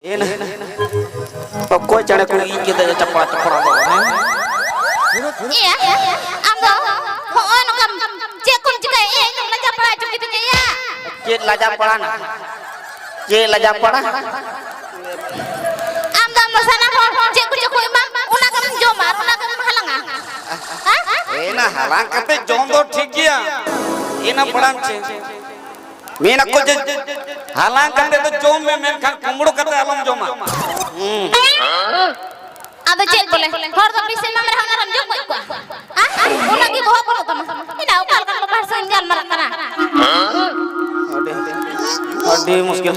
ಏನು कोई चढ़े को इज्जत दे चपड़ा चपड़ा दो हैं iya ambo hoon kam cekun juga iya itu laja pala cuk gitu ya cek laja pala na cek laja pala ambo masana ho cekun cekun imam una kam jomar una kam halanga एना हालां कते जोम दो ठीक गया एना पड़ाम छे मेना को जे हालां कते तो जोम में मेन खान कुमड़ो कते आलम जोमा ada cek boleh hor tapi sema merah ngaram jom ko una gi boh ko tama ina ukal kan lepas senjal marakana अड्डी मुश्किल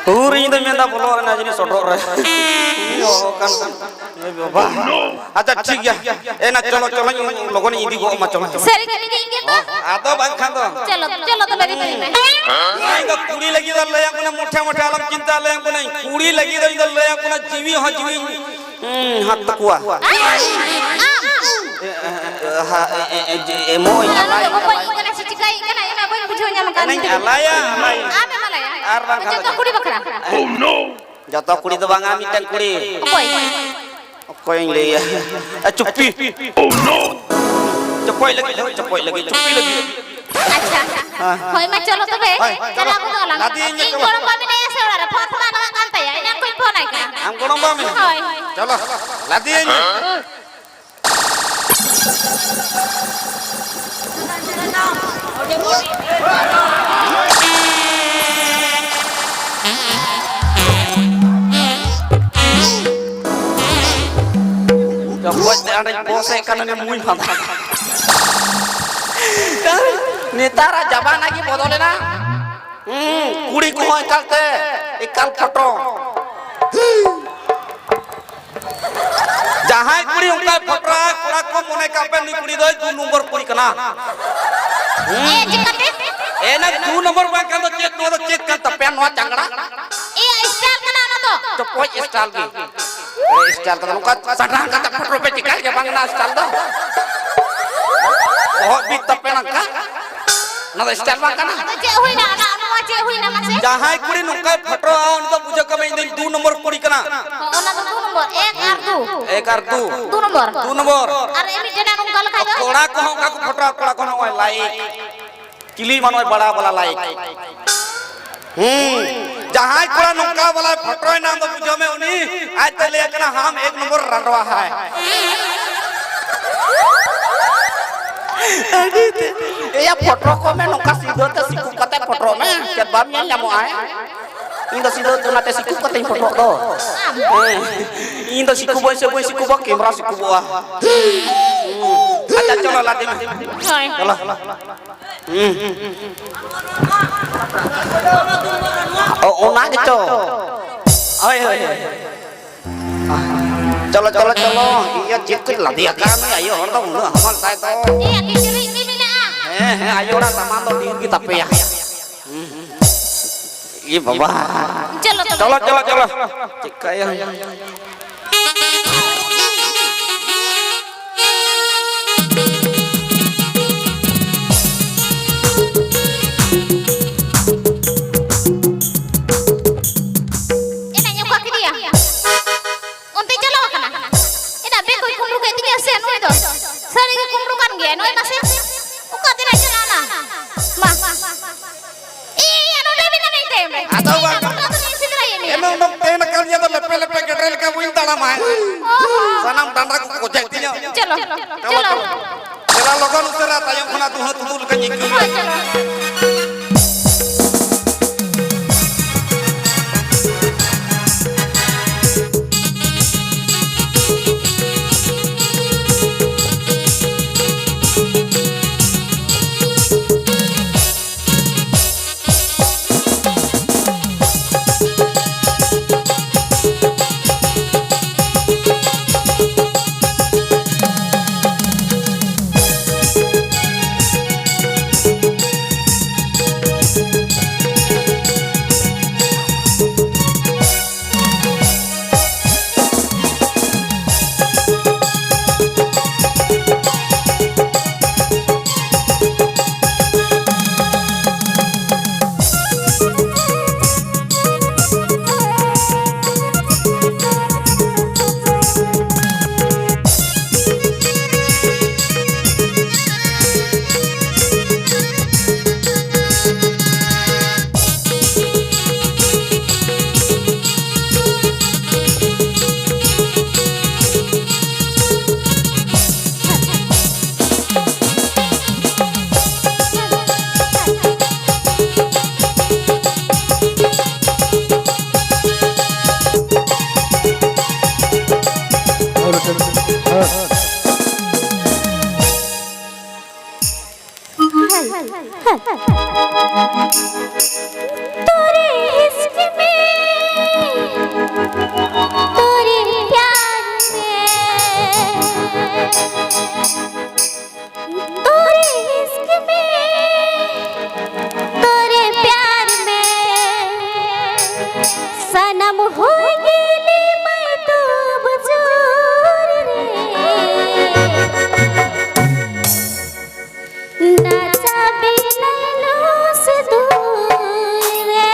पूरी तो मेंदा बोलो ना जनी सोडो रे यो kan ये बाबा अच्छा ठीक है ए ना चलो चलो लोगों ने इदी को मा चलो seri kali ke ingin to आतो बांग खान तो चलो चलो तो beri beri नहीं तो कुड़ी लगी तो ले को मोठे मोठे आलम चिंता ले को नहीं कुड़ी लगी तो ले को जीवी हो जीवी हाथ तकुआ emo alay kana si cikai kana ina boy bujunya makan नहीं alaya ame malaya ar bang jatuh kudi bakra oh no jatuh kudi to bang ami ten kudi koy koy yang le cupi oh no cepoy lagi cupi lagi acha hoy ma chalo to be chala ko dolang ing gorong pami na saudara phone na kanta ya ina koy phone ai ka am gorong pami hoy chalo ladiin buat ada bose kan ini muy papa nitara jaban lagi bodole na kuri ko ikalte ikal photo jahai kuri ungka photo kura ko mone kape ni kuri doi 2 number kuri kana jikate na 2 number ba kan to check kan tapen no changda iya style kana na to चपोई style की style का उनका सटांग का photo पे टिका के बंगना style दो बहुत भी तपे ना का ना स्टाइल बंग का ना je hui na na no je hui na mase जहां कुड़ी नुका फोटो आउन तो मुझे कमे दिन 2 नंबर कुड़ी कना ona to 2 number 1 ar 2 एक आर 2 number 2 number ar emi jena nung kal khai do कोड़ा को का फोटो कोड़ा को ना लाइक किली मानो बड़ा बड़ा लाइक जहां कोड़ा नुका वाला फोटो नाम तो मुझे में उनी आज तले कना हम 1 नंबर रंडवा है या फोटो को में नुका सीधो तो सिकु कते फोटो में के बाम ने जामो आए इन तो सीधो तो नाते सिकु कते फोटो दो इन तो सिकु बोय से बोय सिकु बा कैमरा सिकु बा अच्छा चलो लाती में चलो ओना के तो ओए चलो चलो चलो ये चिक लादी का में आयो हर तो हमार साथ तो iya kiciri ini mina ayo ora saman to din kita pe ya ये बाबा chalo चलो चलो चलो चिक आयो ina nyuka ke dia unti chalo kana ina be koi kumru ke dia sen oi do sari ke kumru kan ge noi mase uka tina chana ma iya no be mina nei tem atau bang ini emang dong ten kalnya to lepe lepe gedel ka buin tala mai sanam tanda ko kojek tinya chalo chalo Kela logon usara tayong khona tuh tutul ka nyikku तोरे इश्क में तोरे प्यार में तोरे इश्क में तोरे प्यार में सनम हो गेली मैं तो बजूर रे ना जाबी नैनो से दूर रे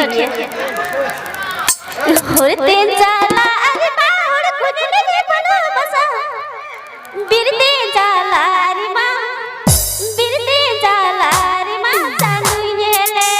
सुनिए होते जाला अरे बाहुड़ खुजने के बड़ा बसा बिरते जाला रे माँ बिरते जाला रे माँ चालू ये ले